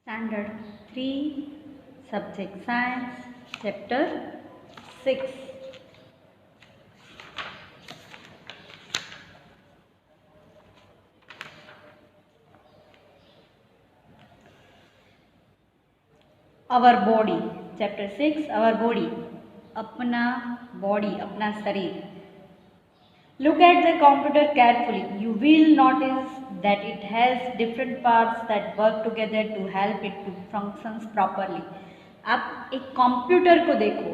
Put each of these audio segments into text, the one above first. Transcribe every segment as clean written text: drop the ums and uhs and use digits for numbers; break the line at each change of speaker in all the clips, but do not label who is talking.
Standard 3, Subject Science, Chapter 6. Our body, Chapter 6, Our body, अपना body, अपना शरीर. Look at the computer carefully. You will notice that it has different parts that work together to help it to functions properly. आप एक computer को देखो,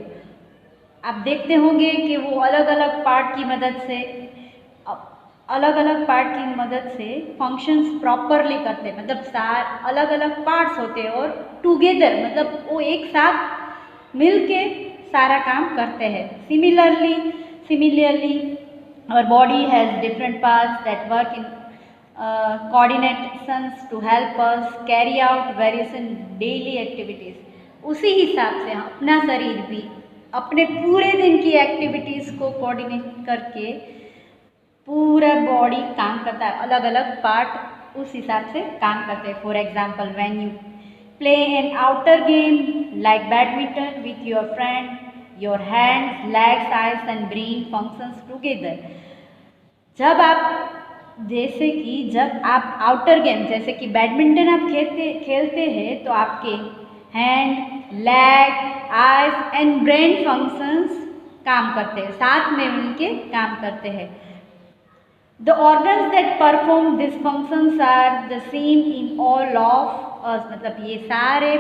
आप देखते होंगे कि वो अलग अलग पार्ट की मदद से फंक्शंस प्रॉपरली करते हैं. मतलब अलग अलग पार्ट्स होते हैं और टुगेदर मतलब वो एक साथ मिलके सारा काम करते हैं. Similarly our body has different parts that work in coordinations to help us carry out various daily activities. उसी हिसाब से अपना शरीर भी अपने पूरे दिन की एक्टिविटीज़ को कोऑर्डिनेट करके पूरा बॉडी काम करता है. अलग अलग पार्ट उस हिसाब से काम करते हैं. For example when you play an outer game like badminton with your friend, your hands, legs, eyes and brain functions together. जब आप आउटर गेम जैसे कि बैडमिंटन आप खेलते हैं तो आपके hand, leg, eyes and brain functions काम करते हैं, साथ में मिलके काम करते हैं. The organs that perform this functions are the same in all of us. मतलब ये सारे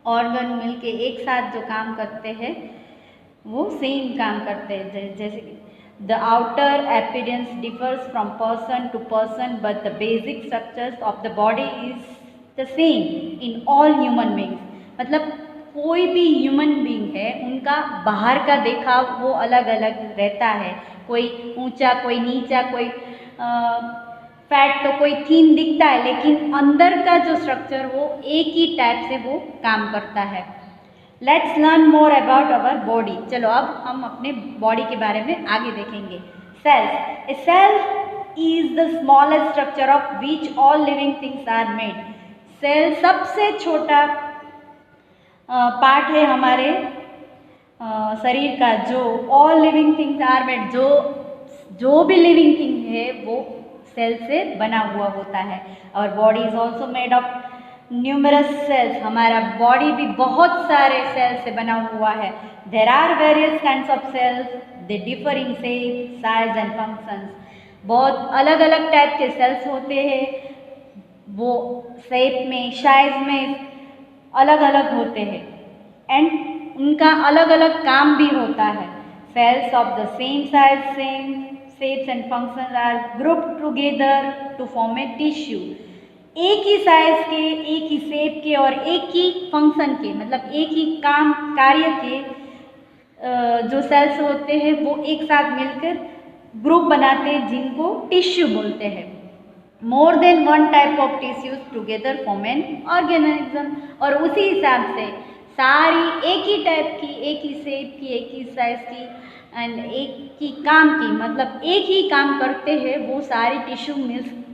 ऑर्गन मिलके एक साथ जो काम करते हैं वो सेम काम करते हैं. जैसे कि the outer appearance differs from person to person but the basic structures of the body is the same in all human beings. मतलब कोई भी ह्यूमन बीइंग है उनका बाहर का देखाव वो अलग अलग रहता है. कोई ऊंचा, कोई नीचा, कोई फैट तो कोई थीन दिखता है, लेकिन अंदर का जो स्ट्रक्चर वो एक ही टाइप से वो काम करता है. Let's learn more about our body. चलो अब हम अपने बॉडी के बारे में आगे देखेंगे. Cells. A cell is the smallest structure of which all living things are made. Cell सबसे छोटा पार्ट है हमारे शरीर का जो all living things are made, जो भी लिविंग थिंग है वो सेल से बना हुआ होता है. और body is also made of numerous cells. हमारा बॉडी भी बहुत सारे सेल्स से बना हुआ है. There are various kinds of cells, they differ in shape, size and functions. बहुत अलग अलग टाइप के सेल्स होते हैं, वो शेप में, साइज में अलग अलग होते हैं एंड उनका अलग अलग काम भी होता है. Cells of the same size, same shapes and functions are grouped together to form a tissue. एक ही साइज के, एक ही शेप के और एक ही फंक्शन के मतलब एक ही कार्य के जो सेल्स होते हैं वो एक साथ मिलकर ग्रुप बनाते हैं जिनको टिश्यू बोलते हैं. More than one type of tissues together form an organism. और उसी हिसाब से सारी एक ही टाइप की, एक ही शेप की, एक ही साइज की एंड एक ही काम की, मतलब एक ही काम करते हैं वो सारी टिश्यू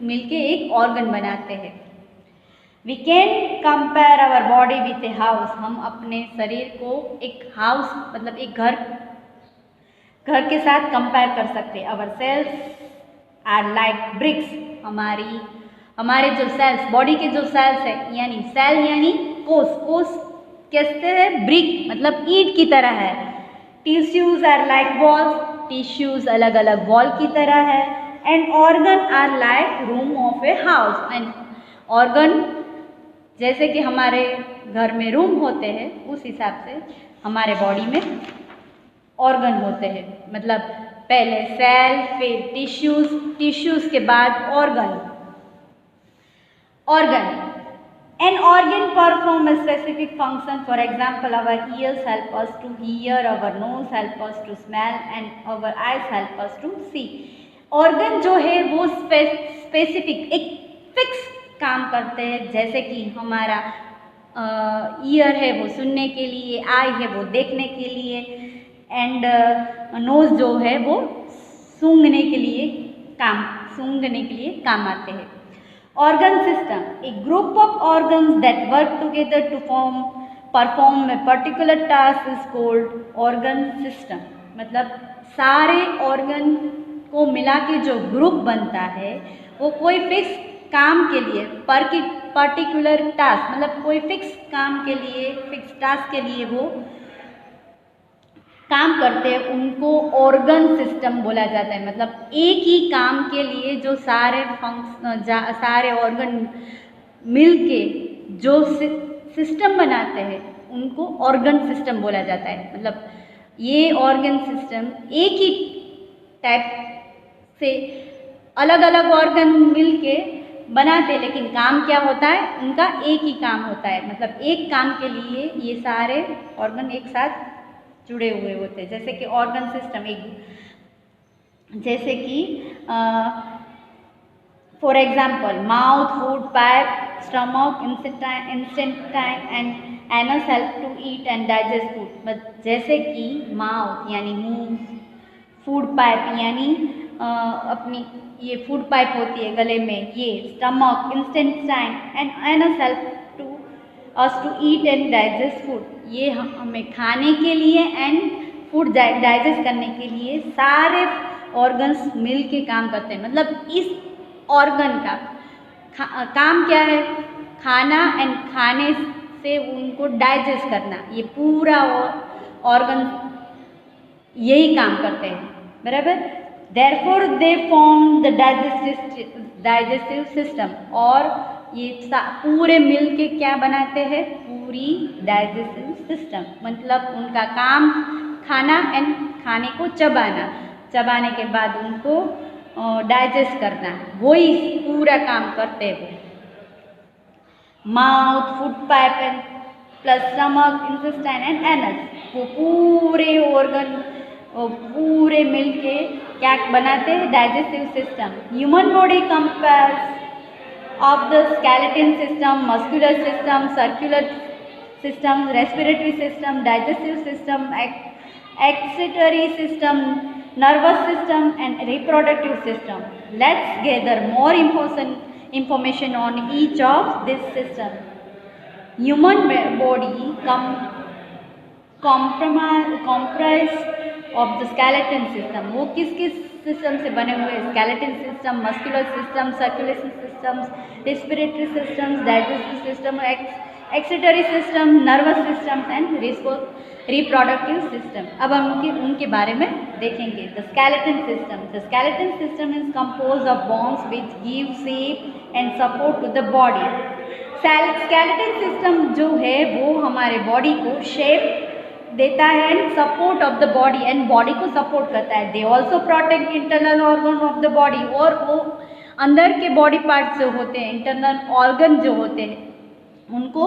मिलके एक ऑर्गन बनाते हैं. We can compare our body with a house. हम अपने शरीर को एक हाउस मतलब एक घर के साथ कंपेयर कर सकते हैं. Our cells are like bricks. हमारे जो सेल्स, बॉडी के जो सेल्स है, यानी सेल यानी कोष कहते हैं ब्रिक मतलब ईंट की तरह है. Tissues are like walls. Tissues अलग अलग वॉल की तरह है. And organ are like room of a house. And organ जैसे कि हमारे घर में रूम होते हैं उस हिसाब से हमारे बॉडी में ऑर्गन होते हैं. मतलब पहले सेल, फिर टिश्यूज के बाद organ. An organ perform a specific function. For example, our ears help us to hear, our nose help us to smell and our eyes help us to see. Organ जो है वो specific एक fix काम करते हैं. जैसे कि हमारा ईयर है वो सुनने के लिए, आई है वो देखने के लिए एंड नोज जो है वो सूंघने के लिए काम आते हैं. Organ system, a group of organs that work together to perform a particular task is called organ system. मतलब सारे organ को मिला के जो ग्रुप बनता है वो कोई फिक्स काम के लिए पर्टिकुलर टास्क, मतलब कोई फिक्स काम के लिए, फिक्स टास्क के लिए वो काम करते हैं, उनको ऑर्गन सिस्टम बोला जाता है। मतलब एक ही काम के लिए जो सारे ऑर्गन मिलके जो सिस्टम बनाते हैं उनको ऑर्गन सिस्टम बोला जाता है। मतलब ये ऑर्गन सिस्टम एक ही टाइप से अलग अलग ऑर्गन मिलके बनाते, लेकिन काम क्या होता है, उनका एक ही काम होता है। मतलब एक काम के लिए ये सारे ऑर्गन एक साथ जुड़े हुए होते हैं। जैसे कि ऑर्गन सिस्टम जैसे कि for example mouth, food pipe, stomach, intestine and anus help to eat and digest food. जैसे कि माउथ यानी मुंह, फूड पाइप यानी अपनी ये फूड पाइप होती है गले में, ये stomach, intestine and anus help to us to eat and digest food. ये हमें खाने के लिए एंड फूड डाइजेस्ट करने के लिए सारे ऑर्गन्स मिल के काम करते हैं। मतलब इस ऑर्गन का काम क्या है, खाना एंड खाने से उनको डाइजेस्ट करना। ये पूरा ऑर्गन यही काम करते हैं, बराबर। Therefore they form the digestive system. और ये पूरे मिल के क्या बनाते हैं, पूरी डाइजेस्टिव सिस्टम। मतलब उनका काम खाना एंड खाने को चबाने के बाद उनको डाइजेस्ट करना, वही पूरा काम करते हैं। Mouth, food pipe and plus stomach, intestine and anus, वो पूरे ऑर्गन पूरे मिलके क्या बनाते हैं, digestive system. Human body compares of the skeleton system, muscular system, circular system, respiratory system, digestive system, excretory system, nervous system and reproductive system. Let's gather more information on each of this system. Human body comprise of the skeleton system. वो किस system से बने हुए हैं, skeleton system, muscular system, circulation systems, respiratory systems, digestive system, excretory system, nervous system and reproductive system. अब हम उनके बारे में देखेंगे। The skeleton system is compose of bones which give shape and support to the body. Skeleton system जो है वो हमारे बॉडी को शेप देता है and support of the body, and body को सपोर्ट करता है। They also protect internal organ of the body. और वो अंदर के बॉडी पार्ट्स जो होते हैं, इंटरनल ऑर्गन जो होते हैं, उनको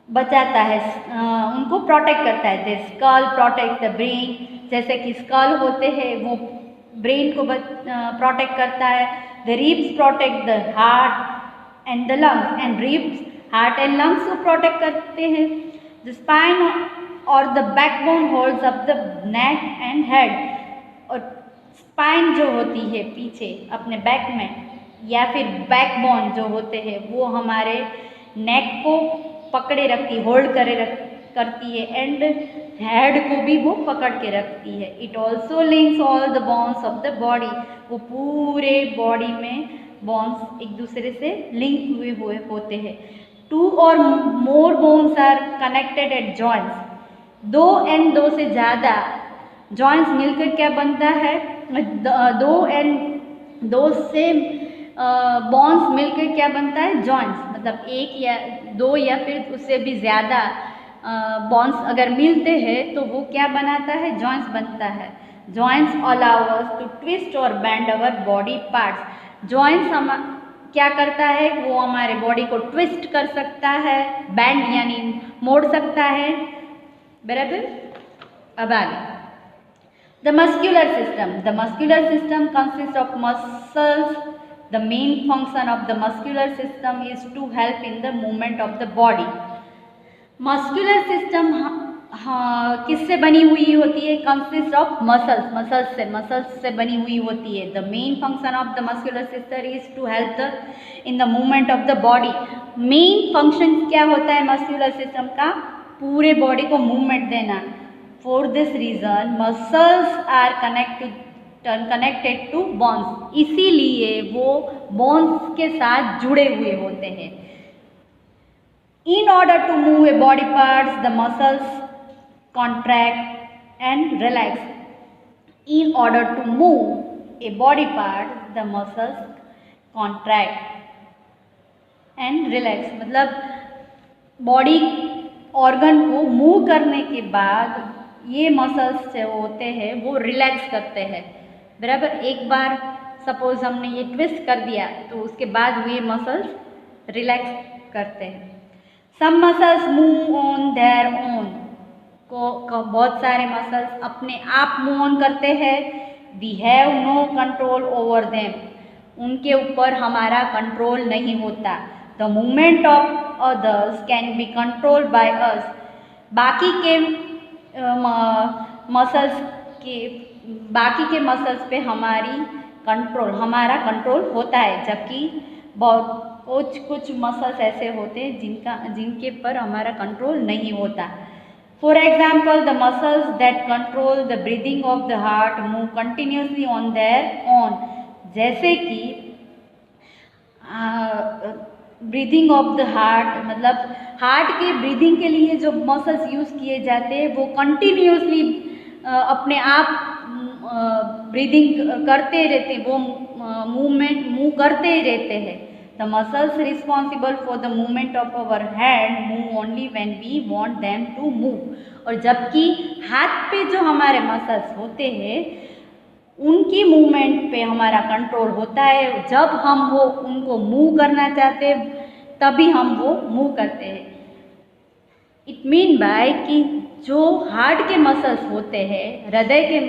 बचाता है, उनको प्रोटेक्ट करता है। The skull protect the brain. जैसे कि स्कल होते हैं वो ब्रेन को प्रोटेक्ट करता है। The ribs protect the heart and the lungs, and ribs heart and lungs को प्रोटेक्ट करते हैं। द स्पाइन और the backbone holds up the neck and head. और स्पाइन जो होती है पीछे अपने बैक में, या फिर बैकबोन जो होते हैं वो हमारे नेक को पकड़े रखती, होल्ड करती है, एंड हेड को भी वो पकड़ के रखती है। It also links all the bones of the body. वो पूरे बॉडी में बोन्स एक दूसरे से लिंक हुए होते हैं। 2 or more bones are connected at joints। 2 से ज़्यादा जॉइंट्स मिलकर क्या बनता है, 2 से बोन्स मिलकर क्या बनता है, जॉइंट्स। मतलब 1 या 2 या फिर उससे भी ज़्यादा बोन्स अगर मिलते हैं तो वो क्या बनाता है, जॉइंट्स बनता है। Joints allow us to twist और bend our body parts. Joints हम क्या करता है, वो हमारे बॉडी को ट्विस्ट कर सकता है, बेंड यानी मोड़ सकता है, बराबर। अब आगे the muscular system consist of muscles. The main function of the muscular system is to help in the movement of the body. Muscular system हाँ, किससे बनी हुई होती है? कंसिस्ट ऑफ मसल्स, मसल्स से बनी हुई होती है। The main function of the muscular system is to help the in the movement of the body. Main function क्या होता है मस्कुलर सिस्टम का? पूरे बॉडी को मूवमेंट देना। For this reason muscles are connected to bones, इसीलिए वो bones के साथ जुड़े हुए होते हैं। In order to move a body parts, the muscles contract and relax. In order to move a body part, the muscles contract and relax. मतलब body organ को मूव करने के बाद ये मसल्स जो होते हैं वो रिलैक्स करते हैं, बराबर। एक बार सपोज हमने ये ट्विस्ट कर दिया तो उसके बाद ये मसल्स रिलैक्स करते हैं। Some muscles move on their own, को बहुत सारे मसल्स अपने आप मूव ऑन करते हैं। We have no control over them, उनके ऊपर हमारा कंट्रोल नहीं होता। The movement of others can be control by us, बाकी के मसल्स पे हमारा कंट्रोल होता है, जबकि कुछ मसल्स ऐसे होते हैं जिनके पर हमारा कंट्रोल नहीं होता। For example the muscles that control the breathing of the heart move continuously on their own, जैसे कि ब्रीदिंग ऑफ द हार्ट, मतलब हार्ट के ब्रीदिंग के लिए जो मसल्स यूज़ किए जाते हैं वो कंटिन्यूसली अपने आप ब्रीदिंग करते रहते हैं, वो मूव करते ही रहते हैं। The muscles responsible for the movement of our hand move only when we want them to move, और जबकि हाथ पे जो हमारे मसल्स होते हैं उनकी मूवमेंट पे हमारा कंट्रोल होता है। जब हम वो उनको मूव करना चाहते हैं तभी हम वो मूव करते हैं। इट मीन बाय कि जो हार्ट के मसल्स होते हैं, हृदय के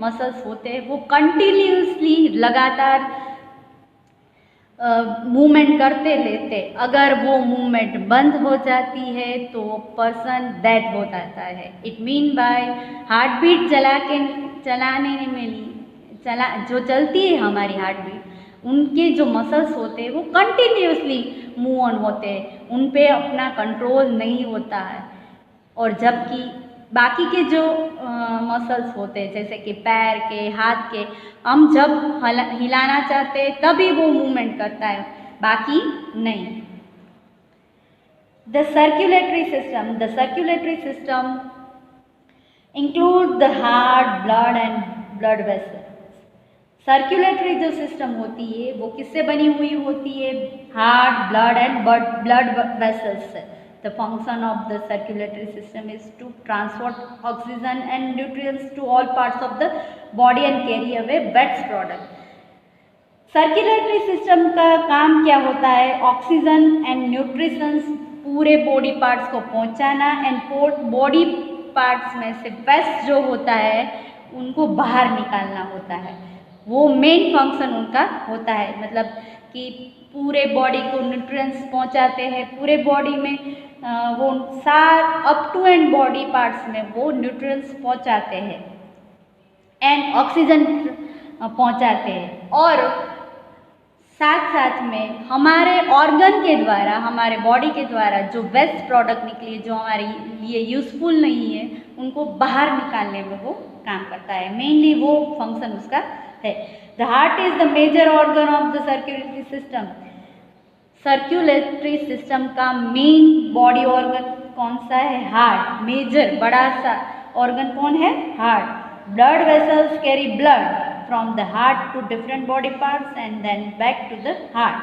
मसल्स होते हैं, वो कंटिन्यूसली लगातार मूवमेंट करते रहते। अगर वो मूवमेंट बंद हो जाती है तो पर्सन डेड हो जाता है। It mean by heart beat जो चलती है हमारी हार्ट बीट, उनके जो मसल्स होते हैं वो कंटिन्यूसली मूव ऑन होते हैं, उन पे अपना कंट्रोल नहीं होता है। और जबकि बाकी के जो मसल्स होते हैं जैसे कि पैर के, हाथ के, हम जब हिलाना चाहते हैं तभी वो मूवमेंट करता है, बाकी नहीं। The circulatory system include the heart, blood and blood vessel. Circulatory जो सिस्टम होती है वो किससे बनी हुई होती है? Heart, blood and blood vessels से। The function of the circulatory system is to transport oxygen and nutrients to all parts of the body and carry away waste product. Circulatory system का काम क्या होता है? ऑक्सीजन एंड न्यूट्रिशंस पूरे body parts को पहुंचाना, and body parts में से वेस्ट जो होता है उनको बाहर निकालना होता है। वो मेन फंक्शन उनका होता है, मतलब कि पूरे बॉडी को न्यूट्रिएंट्स पहुंचाते हैं, पूरे बॉडी में वो up to and body parts में वो न्यूट्रिएंट्स पहुंचाते हैं एंड ऑक्सीजन पहुंचाते हैं। और साथ साथ में हमारे ऑर्गन के द्वारा, हमारे बॉडी के द्वारा जो वेस्ट प्रोडक्ट निकली जो हमारे लिए यूज़फुल नहीं है उनको बाहर निकालने में वो काम करता है। मेनली वो फंक्शन उसका है। The heart is the major organ of the circulatory system. Circulatory system का मेन बॉडी ऑर्गन कौन सा है? हार्ट। मेजर बड़ा सा ऑर्गन कौन है? Heart. Blood vessels carry blood from the heart to different body parts and then back to the heart.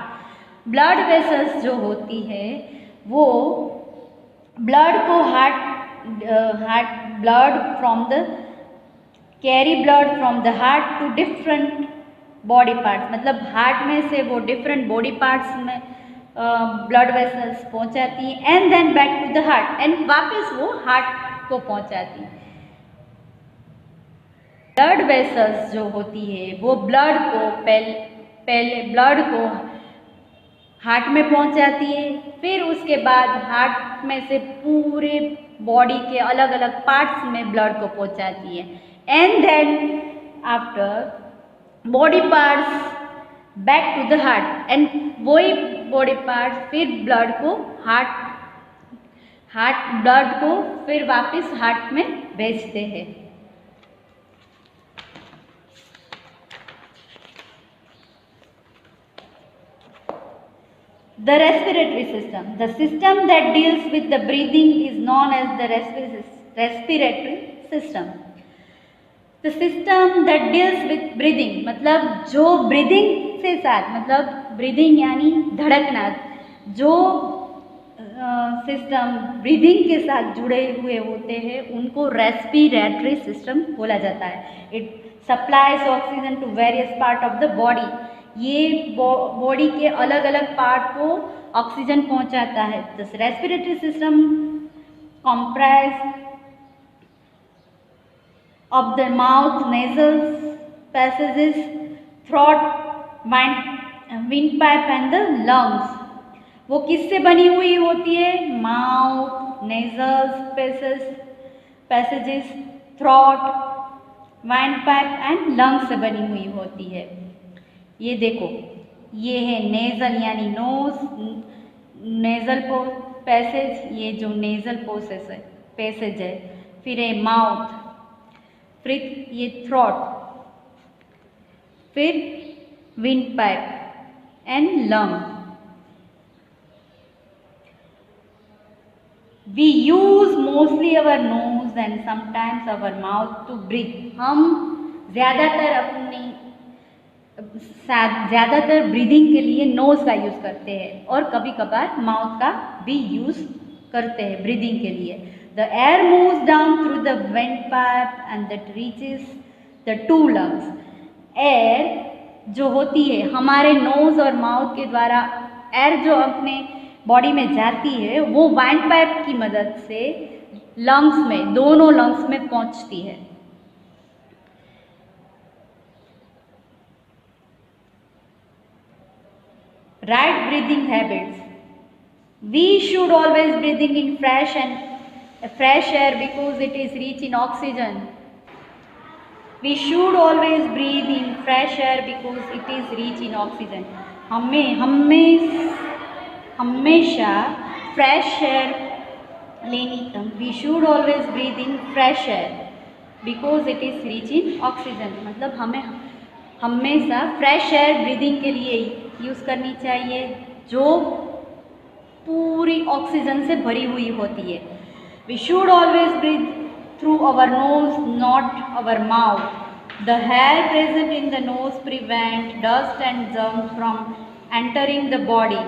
Blood vessels जो होती है वो ब्लड को blood from the carry blood from the heart to different body parts, मतलब heart में से वो different body parts में ब्लड वेसल्स पहुंचाती है and then back to the heart, and वापस वो हार्ट को पहुंचाती है। ब्लड वेसल्स जो होती है वो ब्लड को पहले ब्लड को हार्ट में पहुंच जाती है, फिर उसके बाद हार्ट में से पूरे बॉडी के अलग अलग पार्ट्स में ब्लड को पहुंचाती है, and then after body parts back to the heart, and वही बॉडी पार्ट्स फिर ब्लड को ब्लड को फिर वापस हार्ट में भेजते हैं। The respiratory system. The system that deals with the breathing is known as the respiratory system. The system that deals with breathing, मतलब जो breathing से साथ, मतलब breathing यानी धड़कना, जो सिस्टम ब्रीदिंग के साथ जुड़े हुए होते हैं उनको रेस्पिरेटरी सिस्टम बोला जाता है। It supplies oxygen to various part of the body. ये बॉडी के अलग अलग पार्ट को ऑक्सीजन पहुंचाता है। This respiratory system comprise of the mouth, nasal passages, throat, windpipe and the lungs। वो किससे बनी हुई होती है? Mouth, nasal passages, throat, windpipe and lungs से बनी हुई होती है। ये देखो, ये है नेजल यानी नोज, नेजल पैसेज, ये जो नेजल पैसेज है, फिर है माउथ, फिर ये थ्रॉट, फिर windpipe and lung. We use mostly our nose and sometimes our mouth to breathe। हम ज़्यादातर ब्रीदिंग के लिए नोज़ का यूज़ करते हैं और कभी कभार माउथ का भी यूज़ करते हैं ब्रीदिंग के लिए। The air moves down through the windpipe and that reaches the to lungs. Air जो होती है हमारे नोज़ और माउथ के द्वारा, एयर जो अपने बॉडी में जाती है वो वाइंड पाइप की मदद से लंग्स में, दोनों लंग्स में पहुंचती है। Right breathing habits. We should always breathing in fresh air because it is rich in oxygen. We should always breathe in fresh air because it is rich in oxygen. हमेशा fresh air लेनी। We should always breathe in fresh air because it is rich in oxygen, मतलब हमें हमेशा fresh air breathing के लिए use करनी चाहिए जो पूरी ऑक्सीजन से भरी हुई होती है। We should always breathe through our nose, not our mouth. The hair present in the nose prevent dust and germs from entering the body.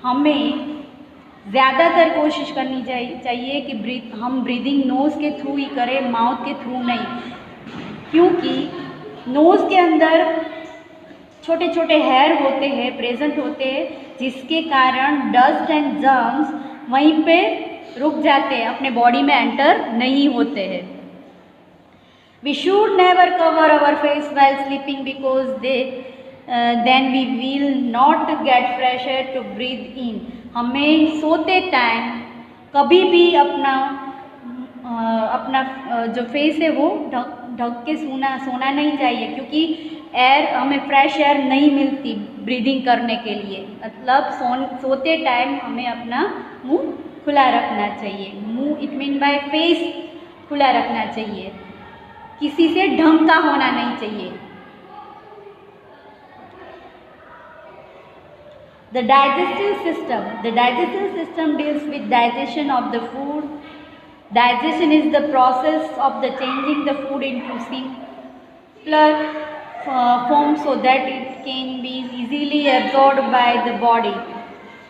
हमें ज़्यादातर कोशिश करनी चाहिए कि हम ब्रीदिंग नोज़ के थ्रू ही करें, माउथ के थ्रू नहीं, क्योंकि नोज़ के अंदर छोटे छोटे हेयर होते हैं, प्रेजेंट होते हैं, जिसके कारण डस्ट एंड जर्म्स वहीं पे रुक जाते हैं, अपने बॉडी में एंटर नहीं होते हैं। We should never cover our face while sleeping because then we will not get fresh air to breathe in। हमें सोते टाइम कभी भी अपना जो फेस है वो ढक के सोना नहीं चाहिए, क्योंकि हमें फ्रेश एयर नहीं मिलती ब्रीदिंग करने के लिए। मतलब सोते टाइम हमें अपना मुंह खुला रखना चाहिए। मुंह इट मीन बाय फेस खुला रखना चाहिए, किसी से ढंका होना नहीं चाहिए। The digestive system. The digestive system deals with digestion of the food. Digestion is the process of the changing the food into simpler form so that it can be easily absorbed by the body.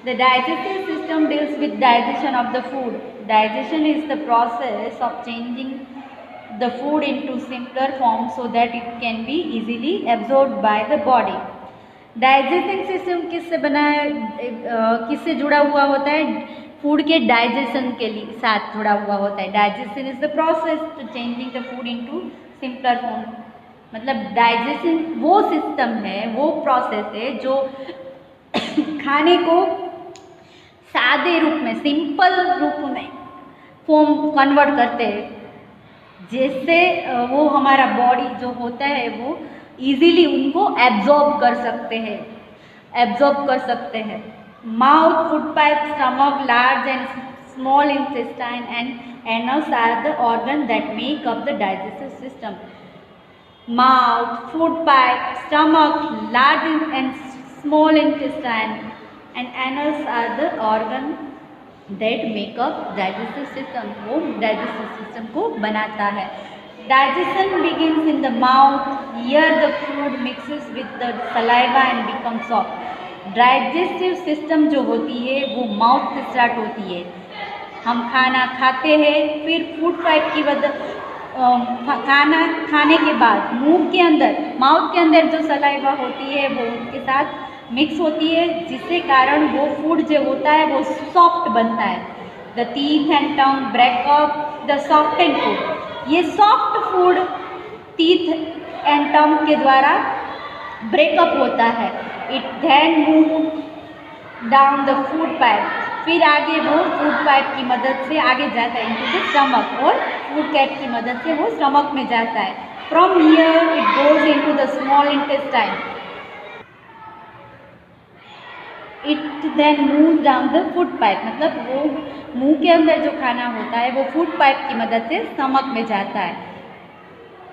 The digestive system deals with digestion of the food. Digestion is the process of changing the food into simpler form so that it can be easily absorbed by the body। Digesting system किससे जुड़ा हुआ होता है? Food के digestion के लिए साथ जुड़ा हुआ होता है। Digestion is the process to changing the food into simpler form. मतलब डाइजेशन वो सिस्टम है, वो प्रोसेस है जो खाने को सादे रूप में, सिंपल रूप में फॉर्म कन्वर्ट करते हैं, जिससे वो हमारा बॉडी जो होता है वो इजीली उनको एब्जॉर्ब कर सकते हैं। Mouth, food pipe, stomach, large and small intestine and anus are the organ that make up the digestive system. Mouth, food pipe, stomach, large and small intestine and anus are the organ that make up digestive system। वो digestive system को बनाता है। Digestion begins in the mouth. Here the food mixes with the saliva and becomes soft। Digestive system जो होती है वो mouth से start होती है। हम खाना खाते हैं, फिर फूड पाइप की वजह खाना खाने के बाद मुंह के अंदर, माउथ के अंदर जो सलाइवा होती है वो उसके साथ मिक्स होती है, जिससे कारण वो फूड जो होता है वो सॉफ्ट बनता है। The teeth and tongue break up the soft and food. ये soft food teeth and tongue के द्वारा ब्रेकअप होता है। It then move down the food pipe. फिर आगे वो फूड पाइप की मदद से आगे जाता है इनटू द स्टमक, और फूड कैप की मदद से वो स्टमक में जाता है। From here it goes into the small intestine. It then move down the food pipe, मतलब वो मुंह के अंदर जो खाना होता है वो फूड पाइप की मदद से स्टमक में जाता है।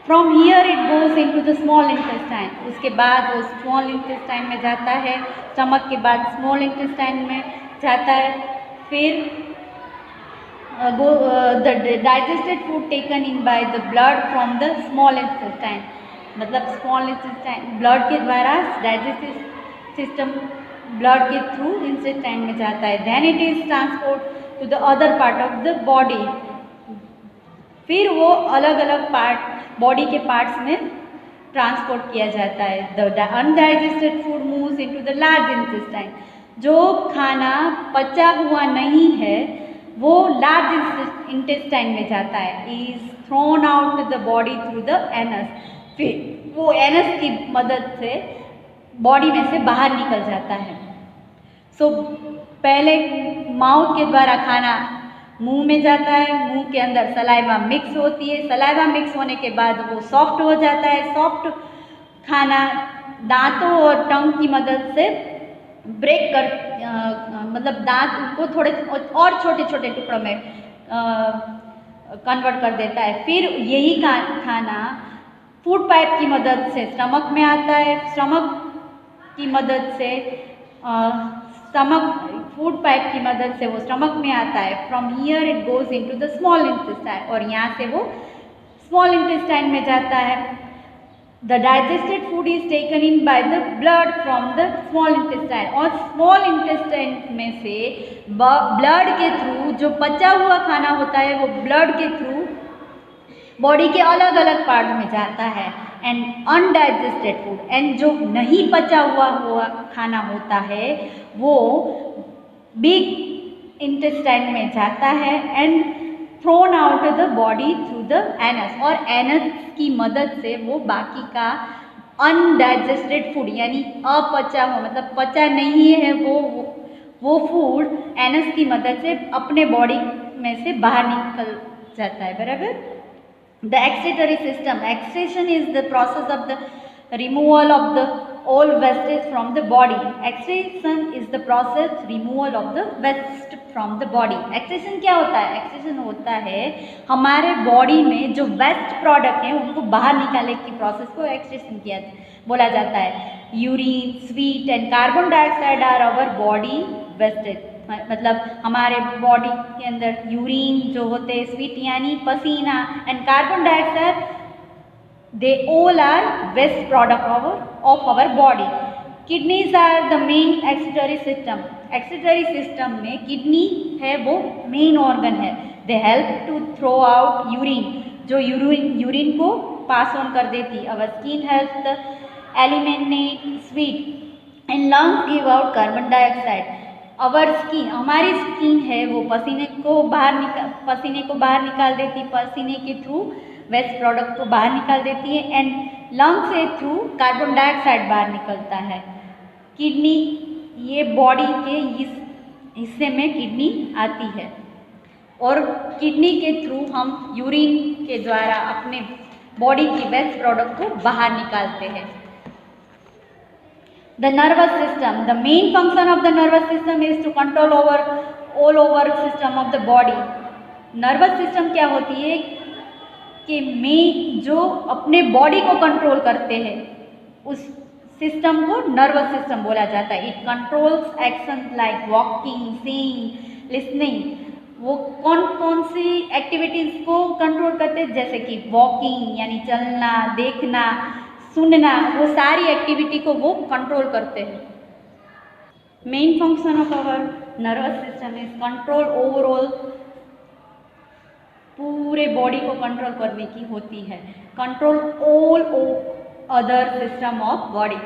From here it goes into the small intestine. उसके बाद वो स्मॉल इंटेस्टाइन में जाता है, स्टमक के बाद स्मॉल इंटेस्टाइन में जाता है। फिर the digested food taken in by the blood from the small intestine, मतलब स्मॉल इंटेस्टाइन ब्लड के द्वारा डाइजेस्टिव सिस्टम ब्लड के थ्रू इंटेस्टाइन में जाता है। Then it is transport to the other part of the body. फिर वो अलग अलग पार्ट बॉडी के पार्ट्स में ट्रांसपोर्ट किया जाता है। The undigested food moves into the large intestine. जो खाना पचा हुआ नहीं है वो लार्ज इंटेस्टाइन में जाता है। Is thrown out the body through the anus. फिर वो एनस की मदद से बॉडी में से बाहर निकल जाता है। सो पहले माउथ के द्वारा खाना मुंह में जाता है, मुंह के अंदर सलाइवा मिक्स होती है, सलाइवा मिक्स होने के बाद वो सॉफ्ट हो जाता है। सॉफ्ट खाना दांतों और टंग की मदद से ब्रेक कर मतलब दांत उनको थोड़े और छोटे छोटे टुकड़ों में कन्वर्ट कर देता है। फिर यही खाना फूड पाइप की मदद से स्टमक में आता है। स्टमक की मदद से फूड पाइप की मदद से वो स्टमक में आता है। From here it goes into the small intestine, और यहाँ से वो स्मॉल इंटेस्टाइन में जाता है। The digested food is taken in by the blood from the small intestine, और स्मॉल इंटेस्टाइन में से ब्लड के थ्रू जो पचा हुआ खाना होता है वो ब्लड के थ्रू बॉडी के अलग अलग पार्ट में जाता है। एंड अनडाइजेस्टेड फूड, एंड जो नहीं पचा हुआ खाना होता है वो बिग इंटेस्टाइन में जाता है and thrown out the body through the anus, और एनस की मदद से वो बाकी का अनडाइजेस्टेड फूड यानी अपचा हुआ, मतलब पचा नहीं है वो फूड एनस की मदद से अपने बॉडी में से बाहर निकल जाता है। बराबर। The excretory system, excretion is the process of the removal of the all wastage from the body। Excretion is the process removal of the waste from the body। Excretion क्या होता है? Excretion होता है हमारे बॉडी में जो waste product हैं उनको बाहर निकालने की प्रोसेस को एक्सक्रीशन किया बोला जाता है। Urine, sweat and carbon dioxide are our body wastage, मतलब हमारे बॉडी के अंदर यूरिन जो होते हैं, स्वीट यानी पसीना, and carbon dioxide, they all are waste product of our body। Kidneys are the main excretory system। excretory system में किडनी है वो मेन ऑर्गन है। they help to throw out urine, जो यूरिन को पास ऑन कर देती। our skin helps the eliminate sweat and lungs give out carbon dioxide। our skin, हमारी skin है वो पसीने को बाहर निकाल देती, पसीने के थ्रू वेस्ट प्रोडक्ट को बाहर निकाल देती है, एंड लंग से थ्रू कार्बन डाइऑक्साइड बाहर निकलता है। किडनी ये बॉडी के इस हिस्से में किडनी आती है और किडनी के थ्रू हम यूरिन के द्वारा अपने बॉडी की वेस्ट प्रोडक्ट को बाहर निकालते हैं। The nervous system. The main function of the nervous system is to control all over system of the body. Nervous system क्या होती है कि मेन जो अपने बॉडी को कंट्रोल करते हैं उस सिस्टम को नर्वस सिस्टम बोला जाता है। It controls actions like walking, seeing, listening. वो कौन कौन सी एक्टिविटीज़ को कंट्रोल करते हैं, जैसे कि वॉकिंग यानी चलना, देखना, सुनना, वो सारी एक्टिविटी को वो कंट्रोल करते हैं। Main function of our nervous system is control overall, पूरे बॉडी को कंट्रोल करने की होती है। Control all other system of body,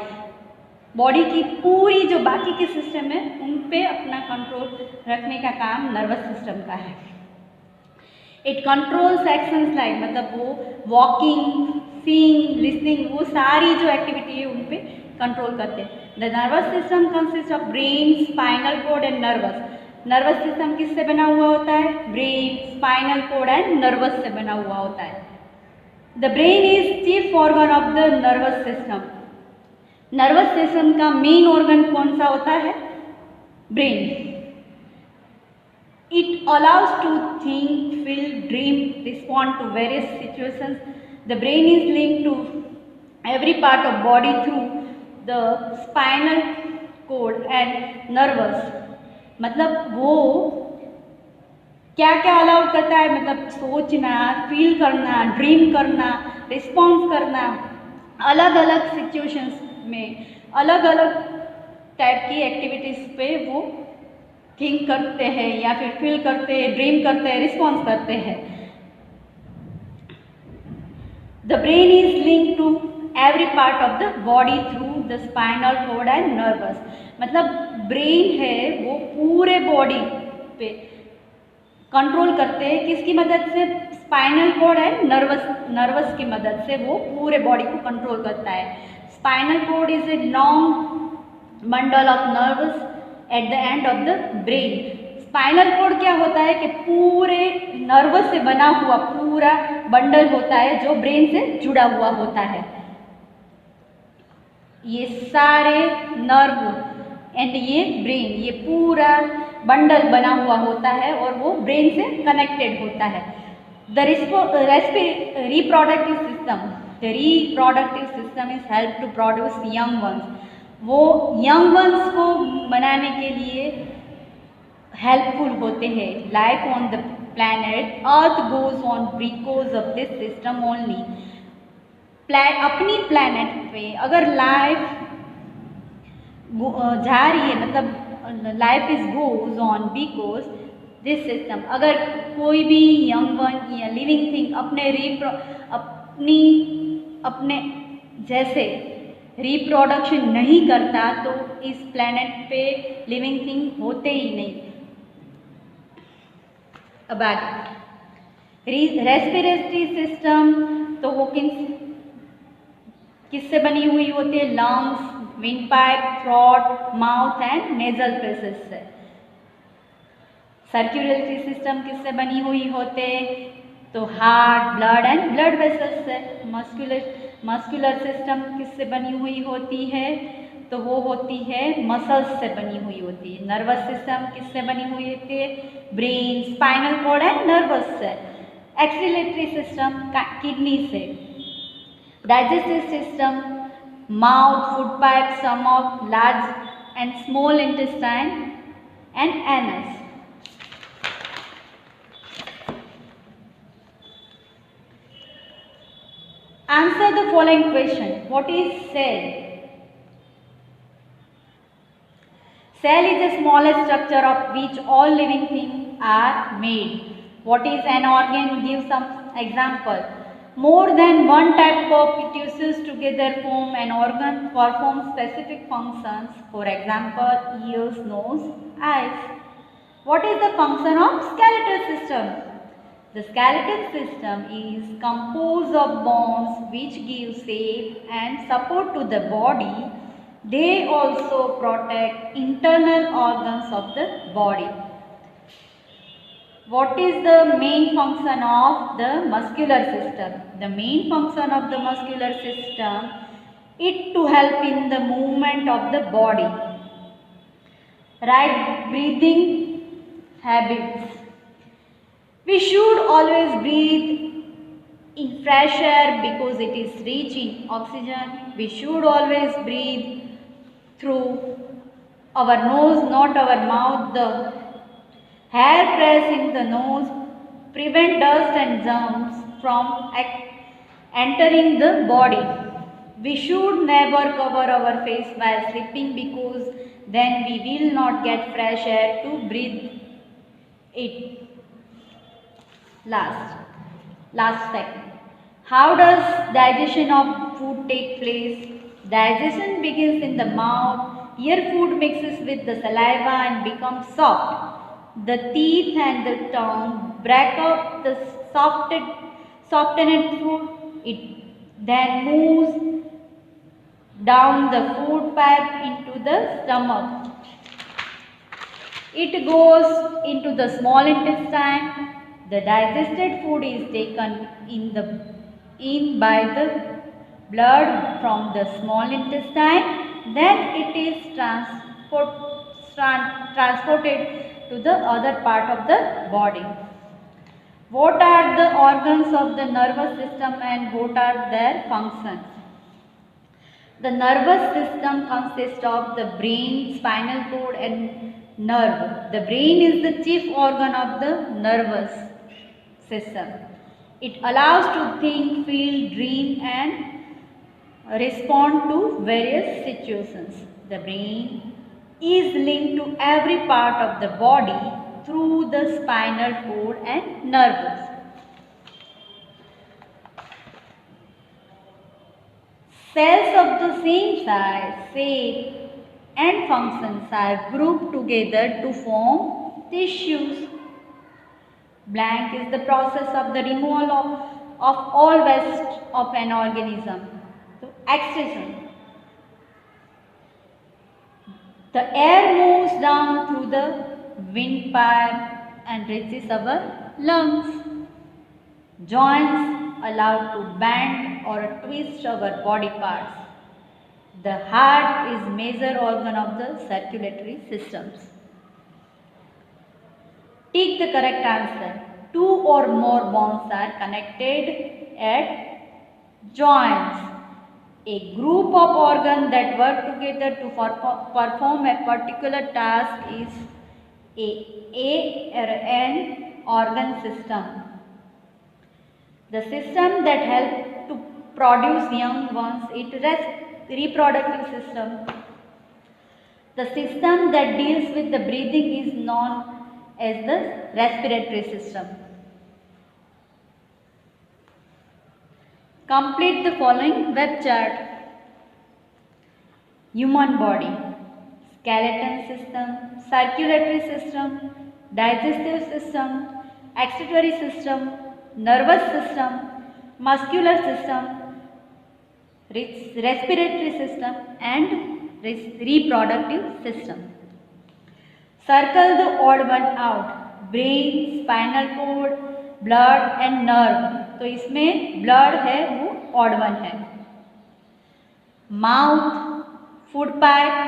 body की पूरी जो बाकी के सिस्टम है उन पे अपना कंट्रोल रखने का काम नर्वस सिस्टम का है। इट कंट्रोल्स एक्शंस लाइक, मतलब वो वॉकिंग, सीइंग, लिसनिंग, वो सारी जो एक्टिविटी है उन पे कंट्रोल करते हैं। The nervous system consist of brain, spinal cord and nervous. Nervous system किससे बना हुआ होता है? Brain, spinal cord and nervous से बना हुआ होता है। The brain is chief organ of the nervous system. Nervous system का मेन ऑर्गन कौन सा होता है? Brain. It allows to think, feel, dream, respond to various situations. The brain is linked to every part of body through the spinal cord and nervous. मतलब वो क्या क्या allow करता है, मतलब सोचना, फील करना, ड्रीम करना, रिस्पॉन्स करना, अलग अलग सिचुएशंस में अलग अलग टाइप की एक्टिविटीज़ पे वो थिंक करते हैं या फिर फील करते हैं, ड्रीम करते हैं, रिस्पॉन्स करते हैं। The brain is link to every part of the body through the spinal cord and nervous. मतलब ब्रेन है वो पूरे बॉडी पे कंट्रोल करते हैं, किसकी मदद से? स्पाइनल कॉर्ड एंड नर्वस की मदद से वो पूरे बॉडी को कंट्रोल करता है। Spinal cord is a long bundle of nervous at the end of the brain. Spinal cord क्या होता है कि पूरे नर्वस से बना हुआ पूरा बंडल होता है जो ब्रेन से जुड़ा हुआ होता है। ये सारे नर्व एंड ये ब्रेन, ये पूरा बंडल बना हुआ होता है और वो ब्रेन से कनेक्टेड होता है। The reproductive system, the reproductive system is help to produce young ones. वो यंग वंस को बनाने के लिए हेल्पफुल होते हैं। Life on the planet earth goes on because of this system only. अपनी प्लैनेट पे अगर लाइफ जा रही है, मतलब life is goes on because this system. अगर कोई भी यंग वन या लिविंग थिंग अपने जैसे रिप्रोडक्शन नहीं करता तो इस प्लैनेट पे लिविंग थिंग होते ही नहीं। अब आगे रेस्पिरेटरी सिस्टम, तो वो किससे बनी हुई होती है? Lungs, wind pipe, throat, mouth and nasal presses से। सर्कुलेटरी सिस्टम किससे बनी हुई होते? तो heart, blood and blood vessels से। मस्कुलर सिस्टम किससे बनी हुई होती है? तो वो होती है मसल्स से बनी हुई होती है। नर्वस सिस्टम किससे बनी हुई होती है? Brain, spinal cord and nervous से। एक्सीलेटरी सिस्टम किडनी से। Digestive system mouth, food pipe, stomach, large and small intestine and anus. Answer the following question. What is cell? Cell is the smallest structure of which all living things are made. What is an organ? Give some example. More than one type of tissues together form an organ, perform specific functions. For example, ears, nose, eyes. What is the function of skeletal system? The skeletal system is composed of bones which give shape and support to the body. They also protect internal organs of the body. What is the main function of the muscular system? The main function of the muscular system is to help in the movement of the body. Right breathing habits. We should always breathe in fresh air because it is rich in oxygen. We should always breathe through our nose, not our mouth. The hair press in the nose prevent dust and germs from entering the body. We should never cover our face while sleeping because then we will not get fresh air to breathe it. Last second. How does digestion of food take place? Digestion begins in the mouth. Here food mixes with the saliva and becomes soft. The teeth and the tongue break up the softened food. It then moves down the food pipe into the stomach. It goes into the small intestine. The digested food is taken in by the blood from the small intestine. Then it is transported to the other part of the body. What are the organs of the nervous system and what are their functions? The nervous system consists of the brain, spinal cord and nerve. The brain is the chief organ of the nervous system. It allows to think, feel, dream and respond to various situations. The brain is linked to every part of the body through the spinal cord and nerves. Cells of the same size, shape and functions are grouped together to form tissues. Blank is the process of the removal of all waste of an organism. So, extraction. The air moves down through the windpipe and reaches our lungs. Joints allow to bend or twist our body parts. The heart is major organ of the circulatory systems. Take the correct answer. Two or more bones are connected at joints. A group of organs that work together to perform a particular task is an organ system. The system that helps to produce young ones is reproductive system. The system that deals with the breathing is known as the respiratory system. Complete the following web chart. Human body, skeleton system, circulatory system, digestive system, excretory system, nervous system, muscular system, respiratory system and reproductive system. Circle the odd one out. Brain, spinal cord, blood and nerve. तो इसमें blood है वो odd one है. Mouth, food pipe,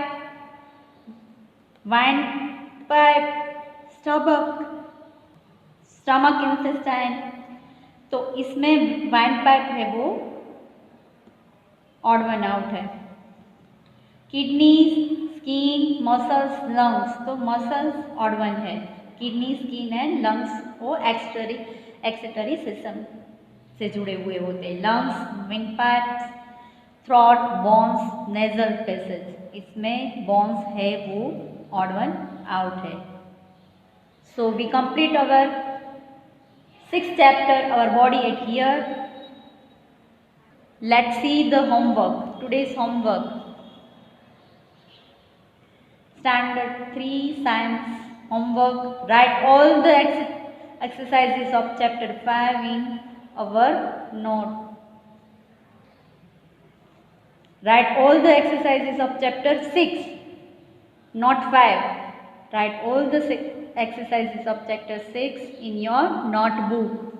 windpipe, stomach intestine. तो इसमें windpipe है वो odd one out है. Kidneys, skin, muscles, lungs. तो muscles odd one है. Kidney, skin and lungs वो excretory system से जुड़े हुए होते हैं. Lungs, windpipes, throat, bones, nasal passage. इसमें bones है वो odd one out है. So we complete our 6th chapter, our body at here. Let's see the homework. Today's homework. Standard 3 science homework. Write all the exercises of chapter 5 in our note. Write all the exercises of chapter 6, not 5. Write all the exercises of chapter 6 in your notebook.